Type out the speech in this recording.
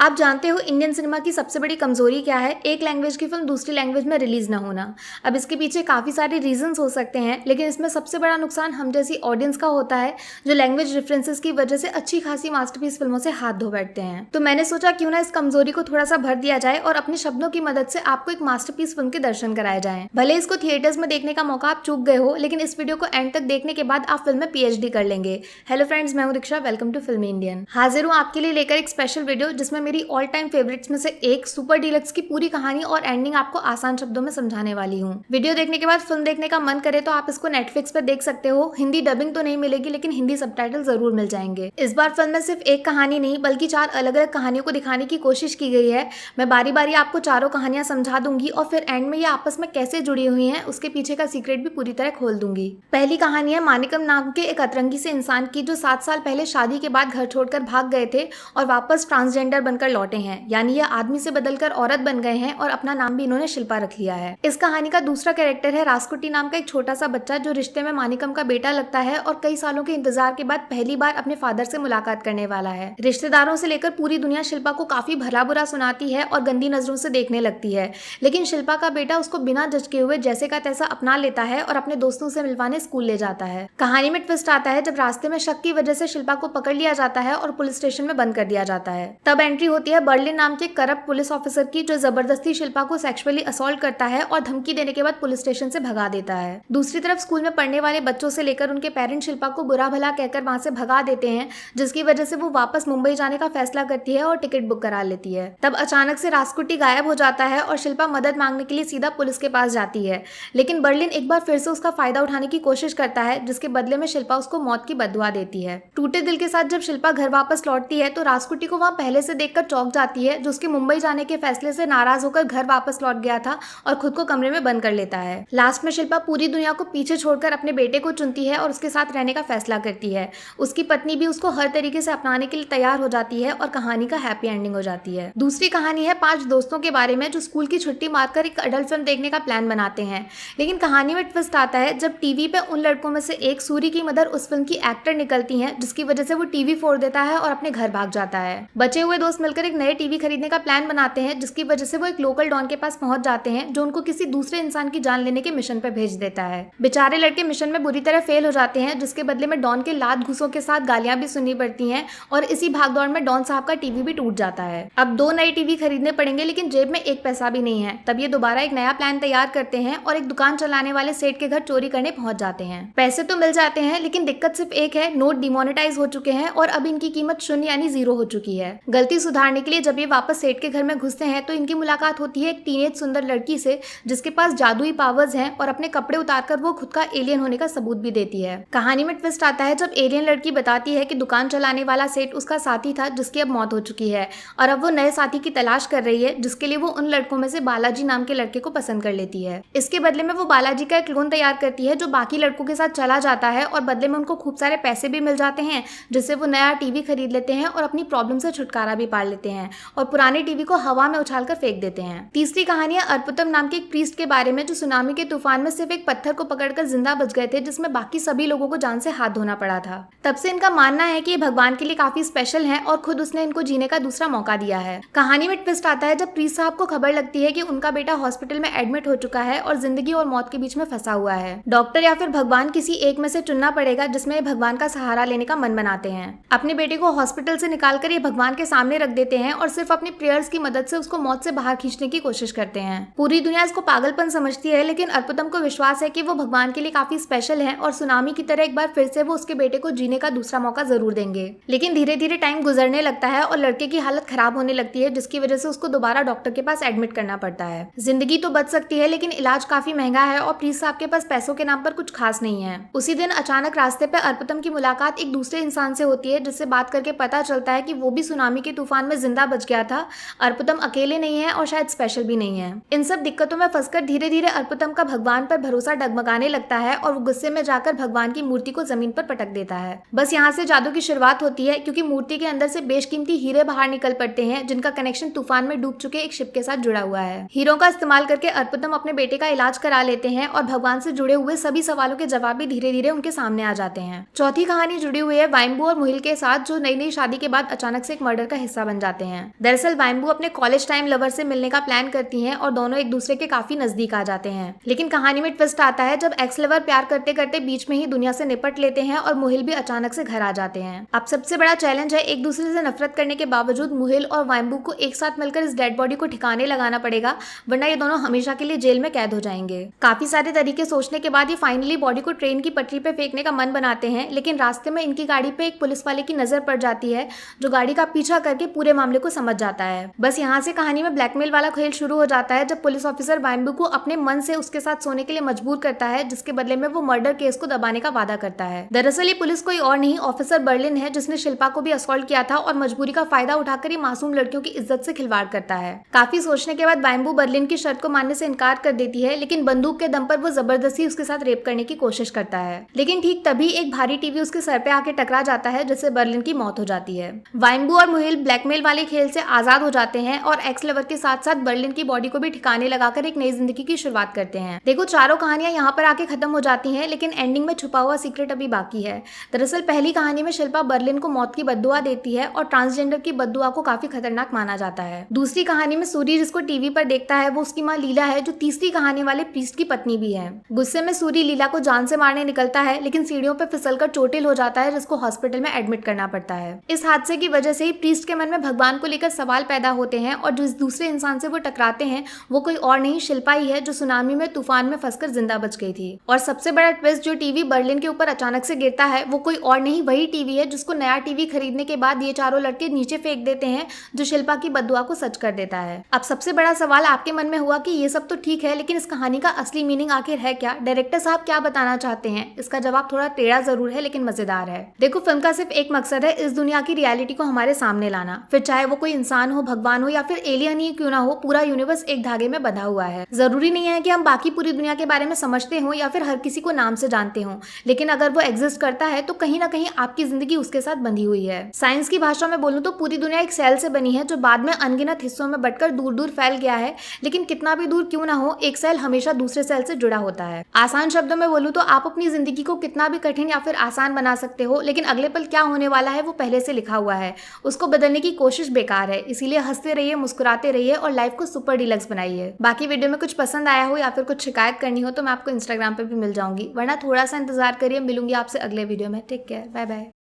आप जानते हो इंडियन सिनेमा की सबसे बड़ी कमजोरी क्या है? एक लैंग्वेज की फिल्म दूसरी लैंग्वेज में रिलीज ना होना। अब इसके पीछे काफ़ी सारे रीजंस हो सकते हैं, लेकिन इसमें सबसे बड़ा नुकसान हम जैसी ऑडियंस का होता है, जो लैंग्वेज डिफरेंसेस की वजह से अच्छी खासी मास्टरपीस फिल्मों से हाथ धो बैठते हैं। तो मैंने सोचा क्यों ना इस कमजोरी को थोड़ा सा भर दिया जाए और अपने शब्दों की मदद से आपको एक मास्टरपीस फिल्म के दर्शन कराए जाएं। भले इसको थिएटर्स में देखने का मौका आप चूक गए हो, लेकिन इस वीडियो को एंड तक देखने के बाद आप फिल्म में PhD कर लेंगे। हेलो फ्रेंड्स, मैं हूं दीक्षा, वेलकम टू फिल्मी इंडियन। हाजिर हूं आपके लिए लेकर एक स्पेशल वीडियो जिसमें मेरी ऑल टाइम फेवरेट्स में से एक सुपर डीलक्स की पूरी कहानी और एंडिंग आपको आसान शब्दों में समझाने वाली हूँ। वीडियो देखने के बाद फिल्म देखने का मन करे तो आप इसको नेटफ्लिक्स पर देख सकते हो। हिंदी डबिंग तो नहीं मिलेगी, लेकिन हिंदी सबटाइटल जरूर मिल जाएंगे। इस बार फिल्म में सिर्फ एक कहानी नहीं बल्कि 4 अलग अलग कहानियों को दिखाने की कोशिश की गई है। मैं बारी बारी आपको चारों कहानियां समझा दूंगी और फिर एंड में ये आपस में कैसे जुड़ी हुई हैं उसके पीछे का सीक्रेट भी पूरी तरह खोल दूंगी। पहली कहानी है मानिकम नाम के एक अतरंगी से इंसान की, जो 7 साल पहले शादी के बाद घर छोड़कर भाग गए थे और वापस ट्रांसजेंडर बनकर लौटे हैं, यानी ये आदमी से बदलकर औरत बन गए हैं और अपना नाम भी इन्होंने शिल्पा रख लिया है। इस कहानी का दूसरा कैरेक्टर है रास्कुटी नाम का एक छोटा सा बच्चा, जो रिश्ते में मानिकम का बेटा लगता है और कई सालों के इंतजार के बाद पहली बार अपने फादर से मुलाकात करने वाला है। रिश्तेदारों से लेकर पूरी दुनिया शिल्पा को काफी भला बुरा सुनाती है और गंदी नजरों से देखने लगती है, लेकिन शिल्पा का बेटा उसको बिना जज के हुए जैसे का तैसा अपना लेता है और अपने दोस्तों से मिलवाने स्कूल ले जाता है। कहानी में ट्विस्ट आता है जब रास्ते में शक की वजह से शिल्पा को पकड़ लिया जाता है और पुलिस स्टेशन में बंद कर दिया जाता है। तब एंट्री होती है बर्लिन नाम के करप्ट पुलिस ऑफिसर की, जो जबरदस्ती शिल्पा को सेक्सुअली असॉल्ट करता है और धमकी देने के बाद पुलिस स्टेशन से भगा देता है। दूसरी तरफ स्कूल में पढ़ने वाले बच्चों से लेकर उनके पेरेंट्स शिल्पा को बुरा भला कहकर वहां से भगा देते हैं, जिसकी वजह से वो वापस मुंबई जाने का फैसला करती है और टिकट बुक करा लेती है। तब अचानक से रास्कुटी गायब हो जाता है और शिल्पा मदद मांगने के लिए सीधा पुलिस के पास जाती है, लेकिन बर्लिन एक बार फिर से उसका फायदा उठाने की कोशिश करता है, जिसके बदले में शिल्पा उसको मौत की बद्दुआ देती है। टूटे दिल के साथ जब शिल्पा घर वापस लौटती है तो रास्कुटी को वहां पहले से देखकर चौंक जाती है, जो उसके मुंबई जाने के फैसले से नाराज होकर घर वापस लौट गया था और खुद को कमरे में बंद कर लेता है। लास्ट में शिल्पा पूरी दुनिया को पीछे छोड़कर अपने बेटे को चुनती है और उसके साथ रहने का फैसला करती है। उसकी पत्नी भी उसको हर तरीके से अपनाने के लिए तैयार हो जाती है और कहानी का हैप्पी एंडिंग हो जाती है। दूसरी कहानी है 5 दोस्तों के बारे में, जो स्कूल की छुट्टी मारकर एक अडल्ट फिल्म देखने का प्लान बनाते हैं, लेकिन कहानी में ट्विस्ट आता है जब टीवी पे उन लड़कों में से एक, सूरी की मदर, उस फिल्म की एक्टर निकलती है, जिसकी वजह से वो टीवी फोड़ देता है और अपने घर भाग जाता है। बचे हुए दोस्त मिलकर एक नए टीवी खरीदने का प्लान बनाते हैं, जिसकी वजह से वो एक लोकल डॉन के पास पहुंच जाते हैं, जो उनको किसी दूसरे इंसान की जान लेने के मिशन पर भेज देता है। बेचारे लड़के मिशन में बुरी तरह फेल हो जाते हैं, जिसके बदले में डॉन के लात घूसों के साथ गालियां भी सुननी पड़ती हैं और इसी भागदौड़ में डॉन साहब का टीवी भी टूट जाता है। अब 2 नए टीवी खरीदने पड़ेंगे, लेकिन जेब में एक पैसा भी नहीं है। तब ये दोबारा एक नया प्लान तैयार करते हैं और एक दुकान चलाने वाले सेठ के घर चोरी करने पहुंच जाते हैं। पैसे तो मिल जाते हैं, लेकिन दिक्कत सिर्फ एक है, नोट डिमोनेटाइज हो चुके हैं और अब इनकी कीमत 0 यानी 0 हो चुकी है। गलती सुधारने के लिए जब ये वापस सेठ के घर में घुसते हैं तो इनकी मुलाकात होती है एक टीनेज सुंदर लड़की से, जिसके पास जादुई पावर्स हैं और अपने कपड़े उतारकर वो खुद का एलियन होने का सबूत भी देती है। कहानी में ट्विस्ट आता है जब एलियन लड़की बताती है कि दुकान चलाने वाला सेठ उसका साथी था, जिसकी अब मौत हो चुकी है और अब वो नए साथी की तलाश कर रही है, जिसके लिए वो उन लड़कों में से बालाजी नाम के लड़के को पसंद कर लेती है। इसके बदले में वो बालाजी का एक क्लोन तैयार करती है, जो बाकी लड़कों के साथ चला जाता है और बदले में उनको खूब सारे पैसे भी मिल जाते हैं, जिससे वो नया टीवी खरीद लेते हैं और अपनी प्रॉब्लम से छुटकारा भी पा लेते हैं और पुराने टीवी को हवा में उछालकर फेंक देते हैं। तीसरी कहानी है अर्पुतम नाम के एक प्रीस्ट के बारे में, जो सुनामी के तूफान में सिर्फ एक पत्थर को पकड़कर जिंदा बच गए थे, जिसमें बाकी सभी लोगों को जान से हाथ धोना पड़ा था। तब से इनका मानना है कि ये भगवान के लिए काफी स्पेशल है और खुद उसने इनको जीने का दूसरा मौका दिया है। कहानी में ट्विस्ट आता है जब प्रीस्ट साहब को खबर लगती है कि उनका बेटा हॉस्पिटल में एडमिट हो चुका है और जिंदगी और मौत के बीच में फंसा हुआ है। डॉक्टर या फिर भगवान, किसी एक में से चुनना पड़ेगा, जिसमें भगवान का सहारा लेने का मन बनाते हैं। अपने बेटे को हॉस्पिटल से निकालकर ये भगवान के सामने रख देते हैं और सिर्फ अपनी प्रेयर्स की मदद से उसको मौत से बाहर खींचने की कोशिश करते हैं। पूरी दुनिया इसको पागलपन समझती है, लेकिन अर्पुतम को विश्वास है कि वो भगवान के लिए काफी स्पेशल है और सुनामी की तरह एक बार फिर से वो उसके बेटे को जीने का दूसरा मौका जरूर देंगे। लेकिन धीरे धीरे टाइम गुजरने लगता है और लड़के की हालत खराब होने लगती है, जिसकी वजह से उसको दोबारा डॉक्टर के पास एडमिट करना पड़ता है। जिंदगी तो बच सकती है, लेकिन इलाज काफी महंगा है और प्रीस्ट साहब के पास पैसों के नाम पर कुछ खास नहीं है। उसी दिन अचानक रास्ते पे अर्पुतम की मुलाकात एक दूसरे इंसान से होती है, जिससे बात करके पता चलता है कि वो भी सुनामी के तूफान में जिंदा बच गया था। अर्पुतम अकेले नहीं है और शायद स्पेशल भी नहीं है। इन सब दिक्कतों में फंसकर धीरे धीरे अर्पुतम का भगवान पर भरोसा डगमगाने लगता है और वो गुस्से में जाकर भगवान की मूर्ति को जमीन पर पटक देता है। बस यहाँ से जादू की शुरुआत होती है, क्योंकि मूर्ति के अंदर से बेशकीमती हीरे बाहर निकल पड़ते हैं, जिनका कनेक्शन तूफान में डूब चुके एक शिप के साथ जुड़ा हुआ है। हीरो का इस्तेमाल करके अर्पुतम अपने बेटे का इलाज करा लेते हैं और भगवान से जुड़े हुए सभी सवालों के जवाब भी धीरे धीरे उनके सामने आ जाते हैं। चौथी कहानी जुड़ी हुई है वाइम्बू और मुहिल के साथ, जो नई नई शादी के बाद अचानक से एक मर्डर का हिस्सा बन बन जाते हैं। दरअसल वाइम्बू अपने कॉलेज टाइम लवर से मिलने का प्लान करती हैं और दोनों एक दूसरे के काफी नजदीक आ जाते हैं। लेकिन कहानी में ट्विस्ट आता है जब एक्स लवर प्यार करते करते बीच में ही दुनिया से निपट लेते हैं और मुहिल भी अचानक से घर आ जाते हैं। अब सबसे बड़ा चैलेंज है एक दूसरे से नफरत करने के बावजूद मुहिल और वाइम्बू को एक साथ मिलकर इस डेड बॉडी को ठिकाने लगाना पड़ेगा, वरना ये दोनों हमेशा के लिए जेल में कैद हो जाएंगे। काफी सारे तरीके सोचने के बाद ये फाइनली बॉडी को ट्रेन की पटरी पे फेंकने का मन बनाते हैं, लेकिन रास्ते में इनकी गाड़ी पे एक पुलिस वाले की नजर पड़ जाती है जो गाड़ी का पीछा करके पूरे मामले को समझ जाता है। बस यहाँ से कहानी में ब्लैकमेल वाला खेल शुरू हो जाता है जब पुलिस ऑफिसर वाइम्बू को अपने मन से उसके साथ सोने के लिए मजबूर करता है, जिसके बदले में वो मर्डर केस को दबाने का वादा करता है। दरअसल ये पुलिस कोई और नहीं ऑफिसर बर्लिन है, जिसने शिल्पा को भी असॉल्ट किया था और मजबूरी का फायदा उठाकर ये मासूम लड़कियों की इज्जत से खिलवाड़ करता है। काफी सोचने के बाद वाइम्बू बर्लिन की शर्त को मानने से इनकार कर देती है, लेकिन बंदूक के दम पर वो जबरदस्ती उसके साथ रेप करने की कोशिश करता है। लेकिन ठीक तभी एक भारी टीवी उसके सर पे आके टकरा जाता है, जिससे बर्लिन की मौत हो जाती है। वाइम्बू और मुहिल ब्लैकमेल वाले खेल से आजाद हो जाते हैं और एक्स लवर के साथ साथ बर्लिन की बॉडी को भी ठिकाने लगाकर एक नई जिंदगी की शुरुआत करते हैं। देखो चारों कहानियां यहाँ पर आके खत्म हो जाती हैं, लेकिन एंडिंग में छुपा हुआ सीक्रेट अभी बाकी है। दरअसल पहली कहानी में शिल्पा बर्लिन को मौत की बद्दुआ देती है और ट्रांसजेंडर की बद्दुआ को काफी खतरनाक माना जाता है। दूसरी कहानी में सूरी जिसको टीवी पर देखता है वो उसकी माँ लीला है, जो तीसरी कहानी वाले प्रीस्ट की पत्नी भी है। गुस्से में सूरी लीला को जान से मारने निकलता है, लेकिन सीढ़ियों पर फिसलकर चोटिल हो जाता है, जिसको हॉस्पिटल में एडमिट करना पड़ता है। इस हादसे की वजह से ही प्रीस्ट के मन में भगवान को लेकर सवाल पैदा होते हैं और जिस दूसरे इंसान से वो टकराते हैं वो कोई और नहीं शिल्पा ही है, जो सुनामी में तूफान में फंसकर जिंदा बच गई थी। और सबसे बड़ा ट्विस्ट, जो टीवी बर्लिन के ऊपर अचानक से गिरता है वो कोई और नहीं वही टीवी है जिसको नया टीवी खरीदने के बाद ये चारों लड़के नीचे फेंक देते हैं, जो शिल्पा की बद्दुआ को सच कर देता है। अब सबसे बड़ा सवाल आपके मन में हुआ कि ये सब तो ठीक है, लेकिन इस कहानी का असली मीनिंग आखिर है क्या? डायरेक्टर साहब क्या बताना चाहते हैं? इसका जवाब थोड़ा टेढ़ा जरूर है, लेकिन मजेदार है। देखो फिल्म का सिर्फ एक मकसद है, इस दुनिया की रियलिटी को हमारे सामने लाना, फिर चाहे वो कोई इंसान हो, भगवान हो या फिर एलियन ही क्यों ना हो, पूरा यूनिवर्स एक धागे में बंधा हुआ है। जरूरी नहीं है कि हम बाकी पूरी दुनिया के बारे में समझते हो या फिर हर किसी को नाम से जानते हो, लेकिन अगर वो एग्जिस्ट करता है तो कहीं ना कहीं आपकी जिंदगी उसके साथ बंधी हुई है। साइंस की भाषा में बोलूं तो पूरी दुनिया एक सेल से बनी है, जो बाद में अनगिनत हिस्सों में बंटकर दूर दूर फैल गया है, लेकिन कितना भी दूर क्यों ना हो एक सेल हमेशा दूसरे सेल से जुड़ा होता है। आसान शब्दों में बोलूं तो आप अपनी जिंदगी को कितना भी कठिन या फिर आसान बना सकते हो, लेकिन अगले पल क्या होने वाला है वो पहले से लिखा हुआ है, उसको बदलने की कोशिश बेकार है। इसीलिए हंसते रहिए, मुस्कुराते रहिए और लाइफ को सुपर डिलक्स बनाइए। बाकी वीडियो में कुछ पसंद आया हो या फिर कुछ शिकायत करनी हो तो मैं आपको इंस्टाग्राम पे भी मिल जाऊंगी, वरना थोड़ा सा इंतजार करिए, मिलूंगी आपसे अगले वीडियो में। Take care, bye bye.